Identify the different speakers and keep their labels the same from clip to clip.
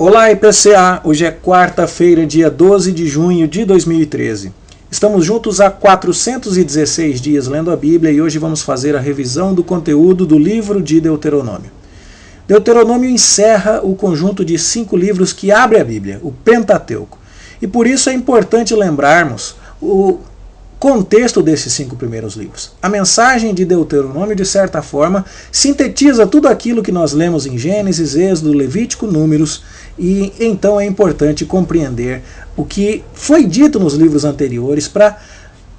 Speaker 1: Olá, IPCA! Hoje é quarta-feira, dia 12 de junho de 2013. Estamos juntos há 416 dias lendo a Bíblia e hoje vamos fazer a revisão do conteúdo do livro de Deuteronômio. Deuteronômio encerra o conjunto de 5 livros que abre a Bíblia, o Pentateuco. E por isso é importante lembrarmos o contexto desses 5 primeiros livros. A mensagem de Deuteronômio, de certa forma, sintetiza tudo aquilo que nós lemos em Gênesis, Êxodo, Levítico, Números, e então é importante compreender o que foi dito nos livros anteriores para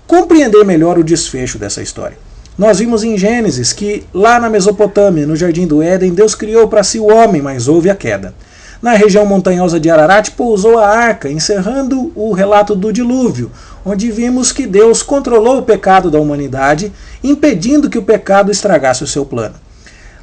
Speaker 1: compreender melhor o desfecho dessa história. Nós vimos em Gênesis que lá na Mesopotâmia, no Jardim do Éden, Deus criou para si o homem, mas houve a queda. Na região montanhosa de Ararat pousou a arca, encerrando o relato do dilúvio, onde vimos que Deus controlou o pecado da humanidade, impedindo que o pecado estragasse o seu plano.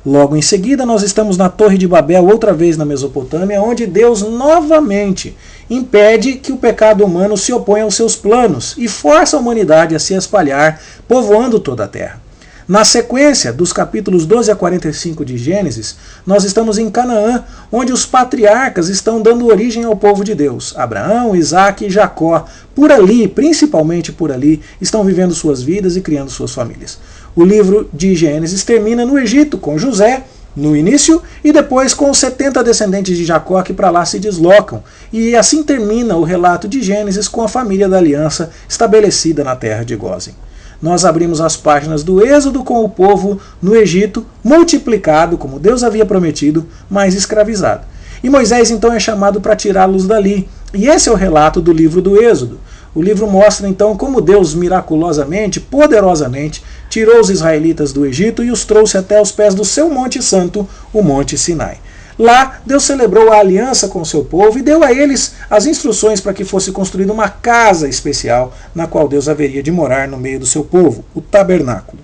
Speaker 1: Logo em seguida, nós estamos na Torre de Babel, outra vez na Mesopotâmia, onde Deus novamente impede que o pecado humano se oponha aos seus planos e força a humanidade a se espalhar, povoando toda a terra. Na sequência dos capítulos 12 a 45 de Gênesis, nós estamos em Canaã, onde os patriarcas estão dando origem ao povo de Deus. Abraão, Isaque e Jacó, por ali, principalmente por ali, estão vivendo suas vidas e criando suas famílias. O livro de Gênesis termina no Egito, com José, no início, e depois com os 70 descendentes de Jacó que para lá se deslocam. E assim termina o relato de Gênesis com a família da aliança estabelecida na terra de Gósen. Nós abrimos as páginas do Êxodo com o povo no Egito, multiplicado, como Deus havia prometido, mas escravizado. E Moisés então é chamado para tirá-los dali. E esse é o relato do livro do Êxodo. O livro mostra então como Deus miraculosamente, poderosamente, tirou os israelitas do Egito e os trouxe até os pés do seu Monte Santo, o Monte Sinai. Lá, Deus celebrou a aliança com o seu povo e deu a eles as instruções para que fosse construída uma casa especial na qual Deus haveria de morar no meio do seu povo, o tabernáculo.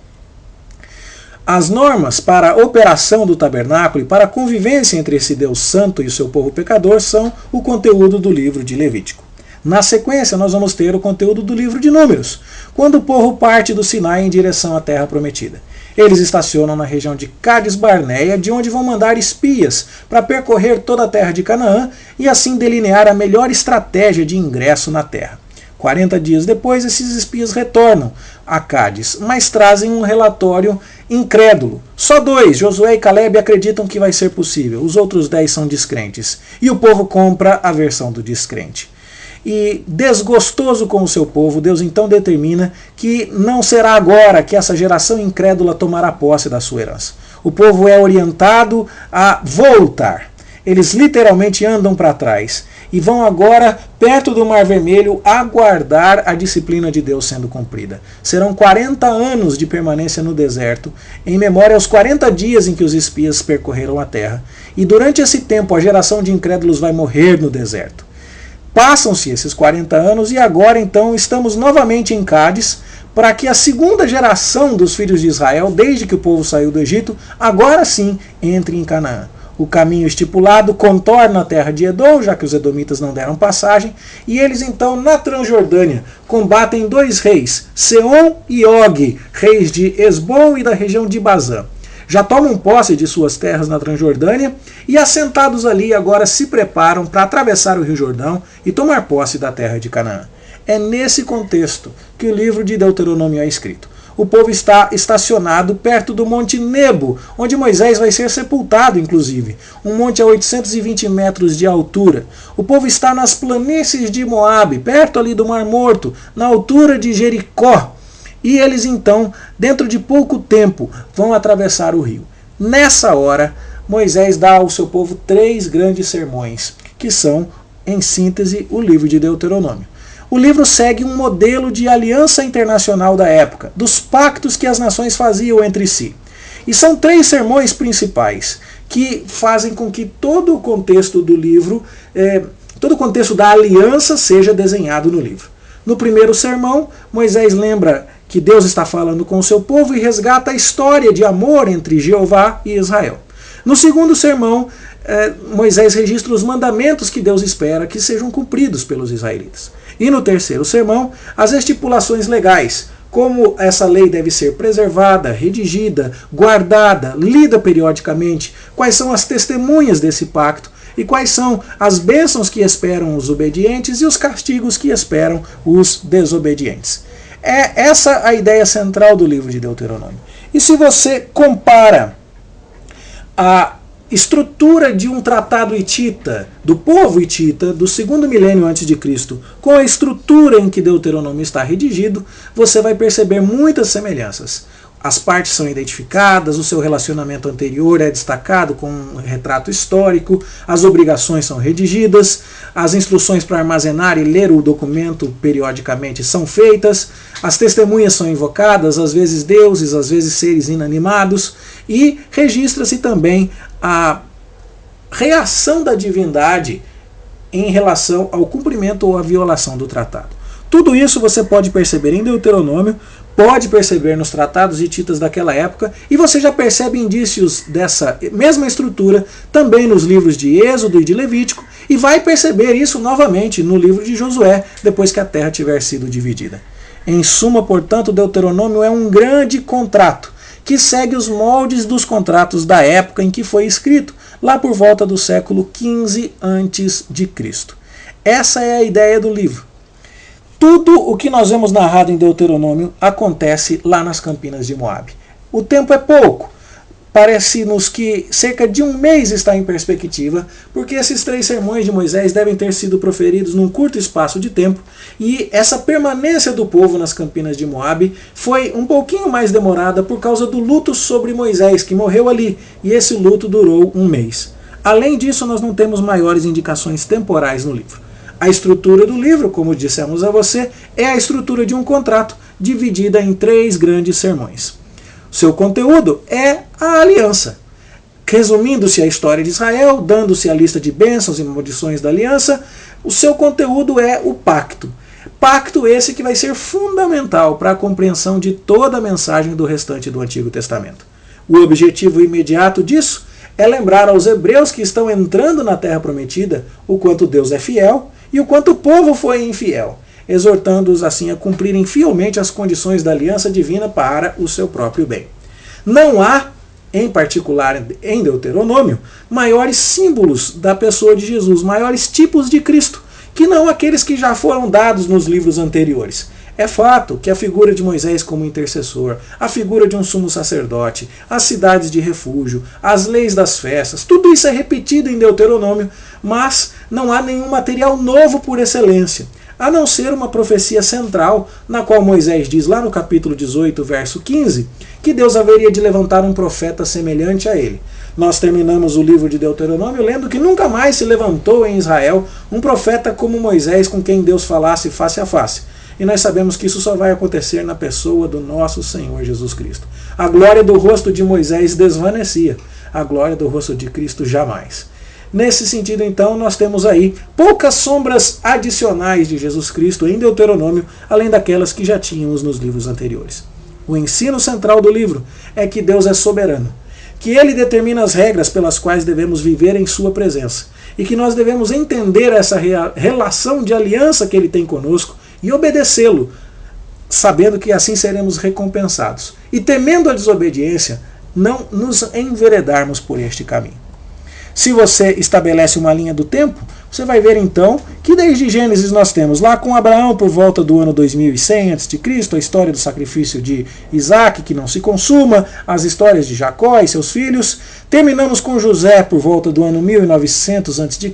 Speaker 1: As normas para a operação do tabernáculo e para a convivência entre esse Deus santo e o seu povo pecador são o conteúdo do livro de Levítico. Na sequência, nós vamos ter o conteúdo do livro de Números, quando o povo parte do Sinai em direção à terra prometida. Eles estacionam na região de Cádiz Barneia, de onde vão mandar espias para percorrer toda a terra de Canaã e assim delinear a melhor estratégia de ingresso na terra. 40 dias depois, esses espias retornam a Cádiz, mas trazem um relatório incrédulo. Só 2, Josué e Caleb, acreditam que vai ser possível, os outros 10 são descrentes. E o povo compra a versão do descrente. E desgostoso com o seu povo, Deus então determina que não será agora que essa geração incrédula tomará posse da sua herança. O povo é orientado a voltar. Eles literalmente andam para trás e vão agora, perto do Mar Vermelho, aguardar a disciplina de Deus sendo cumprida. Serão 40 anos de permanência no deserto, em memória aos 40 dias em que os espias percorreram a terra. E durante esse tempo, a geração de incrédulos vai morrer no deserto. Passam-se esses 40 anos e agora então estamos novamente em Cádiz para que a segunda geração dos filhos de Israel, desde que o povo saiu do Egito, agora sim entre em Canaã. O caminho estipulado contorna a terra de Edom, já que os edomitas não deram passagem, e eles então na Transjordânia combatem 2 reis, Seom e Og, reis de Esbom e da região de Bazã. Já tomam posse de suas terras na Transjordânia e assentados ali agora se preparam para atravessar o Rio Jordão e tomar posse da terra de Canaã. É nesse contexto que o livro de Deuteronômio é escrito. O povo está estacionado perto do Monte Nebo, onde Moisés vai ser sepultado, inclusive. Um monte a 820 metros de altura. O povo está nas planícies de Moabe, perto ali do Mar Morto, na altura de Jericó. E eles então, dentro de pouco tempo, vão atravessar o rio. Nessa hora, Moisés dá ao seu povo 3 grandes sermões, que são, em síntese, o livro de Deuteronômio. O livro segue um modelo de aliança internacional da época, dos pactos que as nações faziam entre si. E são 3 sermões principais, que fazem com que todo o contexto do livro, todo o contexto da aliança seja desenhado no livro. No primeiro sermão, Moisés lembra que Deus está falando com o seu povo e resgata a história de amor entre Jeová e Israel. No segundo sermão, Moisés registra os mandamentos que Deus espera que sejam cumpridos pelos israelitas. E no terceiro sermão, as estipulações legais, como essa lei deve ser preservada, redigida, guardada, lida periodicamente, quais são as testemunhas desse pacto e quais são as bênçãos que esperam os obedientes e os castigos que esperam os desobedientes. É essa a ideia central do livro de Deuteronômio. E se você compara a estrutura de um tratado hitita, do povo hitita, do segundo milênio antes de Cristo, com a estrutura em que Deuteronômio está redigido, você vai perceber muitas semelhanças. As partes são identificadas, o seu relacionamento anterior é destacado com um retrato histórico, as obrigações são redigidas, as instruções para armazenar e ler o documento periodicamente são feitas, as testemunhas são invocadas, às vezes deuses, às vezes seres inanimados, e registra-se também a reação da divindade em relação ao cumprimento ou à violação do tratado. Tudo isso você pode perceber em Deuteronômio, pode perceber nos tratados hititas daquela época, e você já percebe indícios dessa mesma estrutura também nos livros de Êxodo e de Levítico, e vai perceber isso novamente no livro de Josué, depois que a terra tiver sido dividida. Em suma, portanto, Deuteronômio é um grande contrato, que segue os moldes dos contratos da época em que foi escrito, lá por volta do século XV a.C. Essa é a ideia do livro. Tudo o que nós vemos narrado em Deuteronômio acontece lá nas Campinas de Moabe. O tempo é pouco. Parece-nos que cerca de um mês está em perspectiva, porque esses 3 sermões de Moisés devem ter sido proferidos num curto espaço de tempo, e essa permanência do povo nas Campinas de Moabe foi um pouquinho mais demorada por causa do luto sobre Moisés, que morreu ali, e esse luto durou um mês. Além disso, nós não temos maiores indicações temporais no livro. A estrutura do livro, como dissemos a você, é a estrutura de um contrato, dividida em 3 grandes sermões. Seu conteúdo é a aliança. Resumindo-se a história de Israel, dando-se a lista de bênçãos e maldições da aliança, o seu conteúdo é o pacto. Pacto esse que vai ser fundamental para a compreensão de toda a mensagem do restante do Antigo Testamento. O objetivo imediato disso é lembrar aos hebreus que estão entrando na Terra Prometida o quanto Deus é fiel e o quanto o povo foi infiel, exortando-os assim a cumprirem fielmente as condições da aliança divina para o seu próprio bem. Não há, em particular em Deuteronômio, maiores símbolos da pessoa de Jesus, maiores tipos de Cristo, que não aqueles que já foram dados nos livros anteriores. É fato que a figura de Moisés como intercessor, a figura de um sumo sacerdote, as cidades de refúgio, as leis das festas, tudo isso é repetido em Deuteronômio, mas não há nenhum material novo por excelência, a não ser uma profecia central, na qual Moisés diz lá no capítulo 18, verso 15, que Deus haveria de levantar um profeta semelhante a ele. Nós terminamos o livro de Deuteronômio lendo que nunca mais se levantou em Israel um profeta como Moisés, com quem Deus falasse face a face. E nós sabemos que isso só vai acontecer na pessoa do nosso Senhor Jesus Cristo. A glória do rosto de Moisés desvanecia, a glória do rosto de Cristo jamais. Nesse sentido, então, nós temos aí poucas sombras adicionais de Jesus Cristo em Deuteronômio, além daquelas que já tínhamos nos livros anteriores. O ensino central do livro é que Deus é soberano, que Ele determina as regras pelas quais devemos viver em Sua presença, e que nós devemos entender essa relação de aliança que Ele tem conosco e obedecê-lo, sabendo que assim seremos recompensados, e temendo a desobediência, não nos enveredarmos por este caminho. Se você estabelece uma linha do tempo, você vai ver então que desde Gênesis nós temos lá com Abraão por volta do ano 2100 a.C., a história do sacrifício de Isaac que não se consuma, as histórias de Jacó e seus filhos. Terminamos com José por volta do ano 1900 a.C.,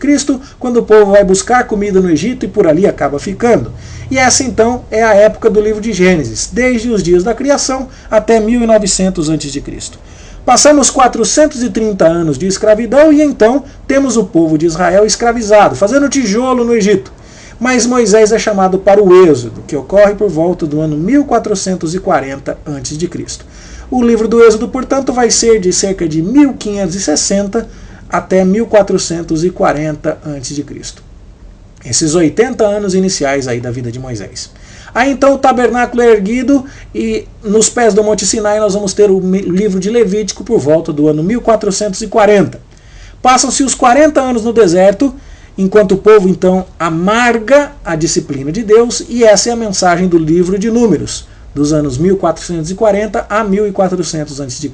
Speaker 1: quando o povo vai buscar comida no Egito e por ali acaba ficando. E essa então é a época do livro de Gênesis, desde os dias da criação até 1900 a.C. Passamos 430 anos de escravidão e então temos o povo de Israel escravizado, fazendo tijolo no Egito. Mas Moisés é chamado para o Êxodo, que ocorre por volta do ano 1440 a.C. O livro do Êxodo, portanto, vai ser de cerca de 1560 até 1440 a.C. Esses 80 anos iniciais aí da vida de Moisés. Aí então o tabernáculo é erguido e nos pés do Monte Sinai nós vamos ter o livro de Levítico por volta do ano 1440. Passam-se os 40 anos no deserto, enquanto o povo então amarga a disciplina de Deus, e essa é a mensagem do livro de Números, dos anos 1440 a 1400 a.C.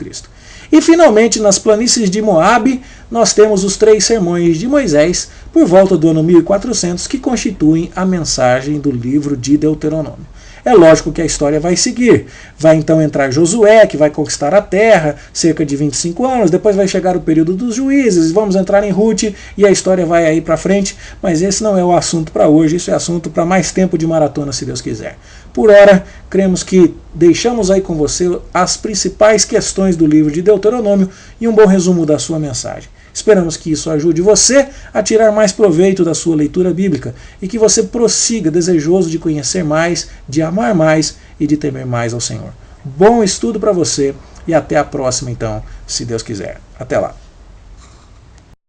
Speaker 1: E finalmente, nas planícies de Moabe, nós temos os 3 sermões de Moisés, por volta do ano 1400, que constituem a mensagem do livro de Deuteronômio. É lógico que a história vai seguir. Vai então entrar Josué, que vai conquistar a terra, cerca de 25 anos, depois vai chegar o período dos juízes, vamos entrar em Ruth e a história vai aí para frente, mas esse não é o assunto para hoje, isso é assunto para mais tempo de maratona, se Deus quiser. Por ora, cremos que deixamos aí com você as principais questões do livro de Deuteronômio e um bom resumo da sua mensagem. Esperamos que isso ajude você a tirar mais proveito da sua leitura bíblica e que você prossiga desejoso de conhecer mais, de amar mais e de temer mais ao Senhor. Bom estudo para você e até a próxima então, se Deus quiser. Até lá.